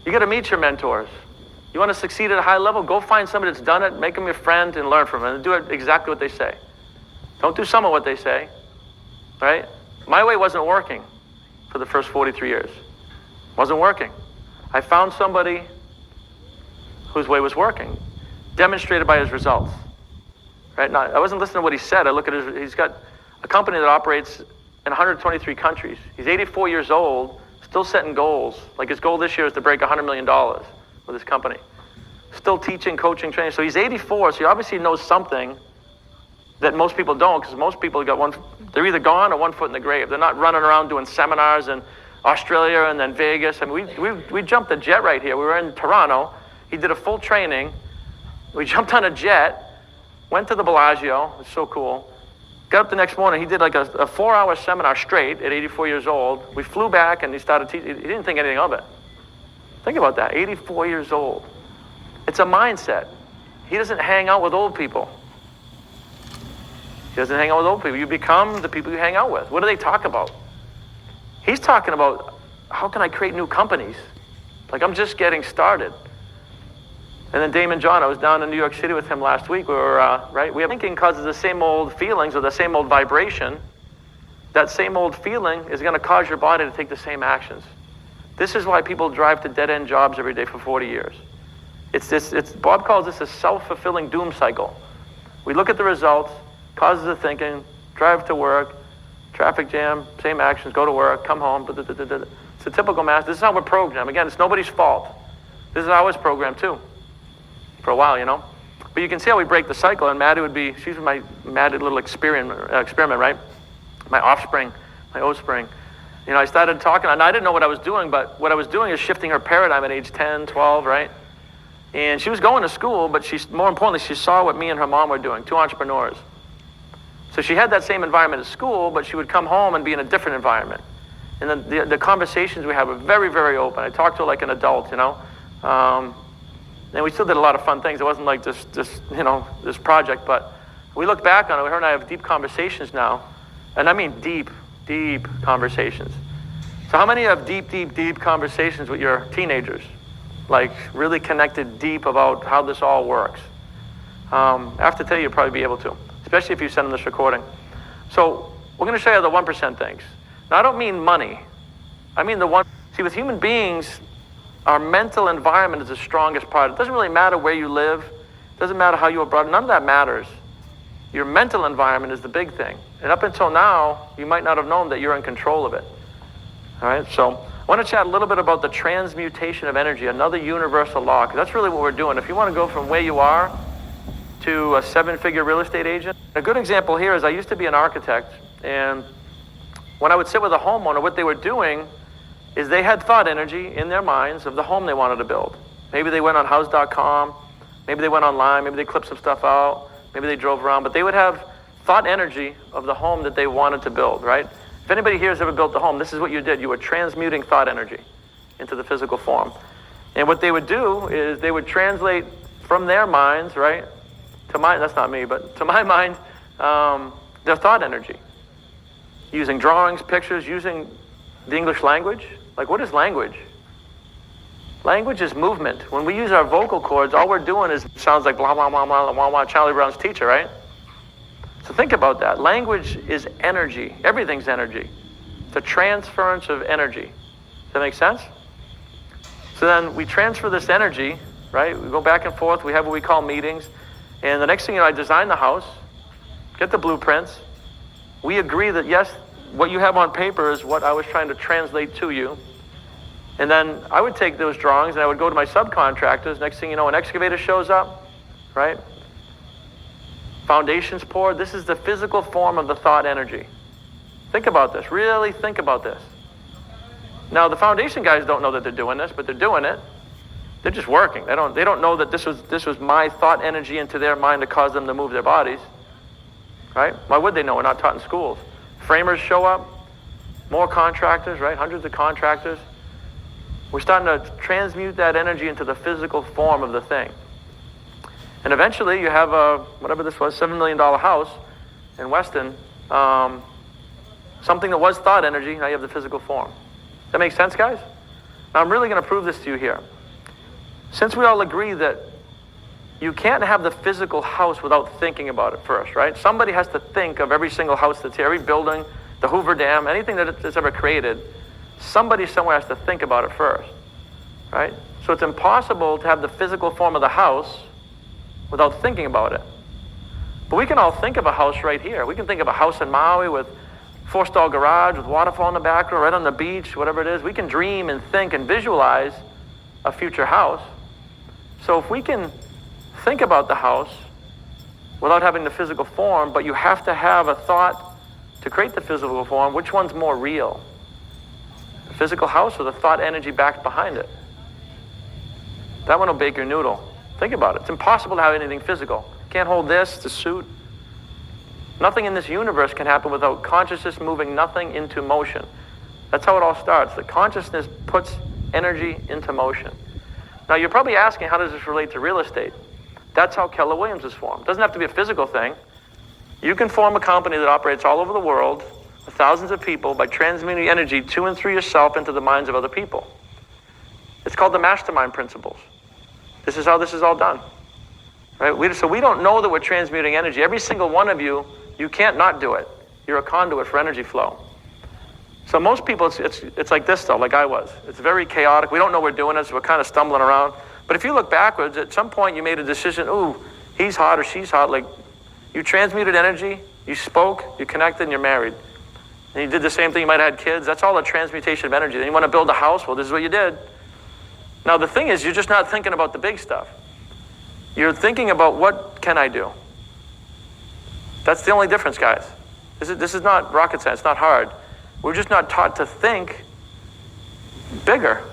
You got to meet your mentors. You want to succeed at a high level? Go find somebody that's done it, make them your friend, and learn from them, and do it exactly what they say. Don't do some of what they say, right? My way wasn't working for the first 43 years. Wasn't working. I found somebody whose way was working, demonstrated by his results. Right? Now, I wasn't listening to what he said. I look at he's got a company that operates in 123 countries. He's 84 years old, still setting goals. Like his goal this year is to break $100 million with his company. Still teaching, coaching, training. So he's 84, so he obviously knows something that most people don't, because most people they're either gone or one foot in the grave. They're not running around doing seminars in Australia and then Vegas. I mean, we jumped a jet right here. We were in Toronto. He did a full training. We jumped on a jet, went to the Bellagio. It's so cool. Got up the next morning. He did like a 4-hour seminar straight at 84 years old. We flew back and he started teaching. He didn't think anything of it. Think about that, 84 years old. It's a mindset. He doesn't hang out with old people. He doesn't hang out with old people. You become the people you hang out with. What do they talk about? He's talking about, how can I create new companies? Like, I'm just getting started. And then Damon John, I was down in New York City with him last week. We were, right? We have thinking causes the same old feelings or the same old vibration. That same old feeling is going to cause your body to take the same actions. This is why people drive to dead-end jobs every day for 40 years. Bob calls this a self-fulfilling doom cycle. We look at the results, causes the thinking, drive to work, traffic jam, same actions, go to work, come home. It's a typical mass. This is how we're programmed. Again, it's nobody's fault. This is how I was programmed too, for a while, you know. But you can see how we break the cycle. And Maddie she's my Maddie little experiment, right? My offspring, my offspring. You know, I started talking, and I didn't know what I was doing, but what I was doing is shifting her paradigm at age 10, 12, right? And she was going to school, but more importantly, she saw what me and her mom were doing, two entrepreneurs. So she had that same environment at school, but she would come home and be in a different environment. And then the conversations we had were very, very open. I talked to her like an adult, you know. And we still did a lot of fun things. It wasn't like this project, but we look back on it. Her and I have deep conversations now. And I mean deep, deep conversations. So how many have deep, deep, deep conversations with your teenagers? Like really connected deep about how this all works? I have to tell you, you'll probably be able to, especially if you send them this recording. So we're going to show you the 1% things. Now, I don't mean money. I mean the one. See, with human beings, our mental environment is the strongest part. It doesn't really matter where you live. It doesn't matter how you were brought up. None of that matters. Your mental environment is the big thing. And up until now, you might not have known that you're in control of it. All right, so I want to chat a little bit about the transmutation of energy, another universal law, because that's really what we're doing. If you want to go from where you are to a 7-figure real estate agent, a good example here is I used to be an architect, and when I would sit with a homeowner, what they were doing is they had thought energy in their minds of the home they wanted to build. Maybe they went on house.com, maybe they went online, maybe they clipped some stuff out, maybe they drove around, but they would have thought energy of the home that they wanted to build, right? If anybody here has ever built a home, this is what you did. You were transmuting thought energy into the physical form. And what they would do is they would translate from their minds, right, to mine, that's not me, but to my mind, their thought energy. Using drawings, pictures, using the English language. Like, what is language? Language is movement. When we use our vocal cords, all we're doing is sounds like blah, blah, blah, blah, blah, blah, Charlie Brown's teacher, right? So think about that. Language is energy. Everything's energy. It's a transference of energy. Does that make sense? So then we transfer this energy, right? We go back and forth. We have what we call meetings. And the next thing you know, I design the house, get the blueprints. We agree that, yes, what you have on paper is what I was trying to translate to you. And then I would take those drawings and I would go to my subcontractors. Next thing you know, an excavator shows up, right? Foundations poured. This is the physical form of the thought energy. Think about this. Really think about this. Now, the foundation guys don't know that they're doing this, but they're doing it. They're just working. They don't know that this was my thought energy into their mind to cause them to move their bodies. Right? Why would they know? We're not taught in schools. Framers show up. More contractors, right? Hundreds of contractors. We're starting to transmute that energy into the physical form of the thing. And eventually you have a, whatever this was, $7 million house in Weston. Something that was thought energy, now you have the physical form. Does that make sense, guys? Now I'm really going to prove this to you here. Since we all agree that you can't have the physical house without thinking about it first, right? Somebody has to think of every single house that's here, every building, the Hoover Dam, anything that's ever created. Somebody somewhere has to think about it first, right? So it's impossible to have the physical form of the house without thinking about it. But we can all think of a house right here. We can think of a house in Maui with 4-stall garage, with waterfall in the background, right on the beach, whatever it is. We can dream and think and visualize a future house. So if we can think about the house without having the physical form, but you have to have a thought to create the physical form, which one's more real? The physical house or the thought energy backed behind it? That one will bake your noodle. Think about it. It's impossible to have anything physical. Can't hold this, the suit. Nothing in this universe can happen without consciousness moving nothing into motion. That's how it all starts. The consciousness puts energy into motion. Now you're probably asking, how does this relate to real estate? That's how Keller Williams is formed. It doesn't have to be a physical thing. You can form a company that operates all over the world with thousands of people by transmuting energy to and through yourself into the minds of other people. It's called the mastermind principles. This is how this is all done. Right? So we don't know that we're transmuting energy. Every single one of you, you can't not do it. You're a conduit for energy flow. So most people, it's like this though, like I was. It's very chaotic. We don't know we're doing it, so we're kind of stumbling around. But if you look backwards, at some point you made a decision, ooh, he's hot or she's hot. Like, you transmuted energy, you spoke, you connected, and you're married. And you did the same thing, you might have had kids. That's all a transmutation of energy. Then you want to build a house, well, this is what you did. Now the thing is, you're just not thinking about the big stuff. You're thinking about, what can I do? That's the only difference, guys. This is not rocket science, it's not hard. We're just not taught to think bigger.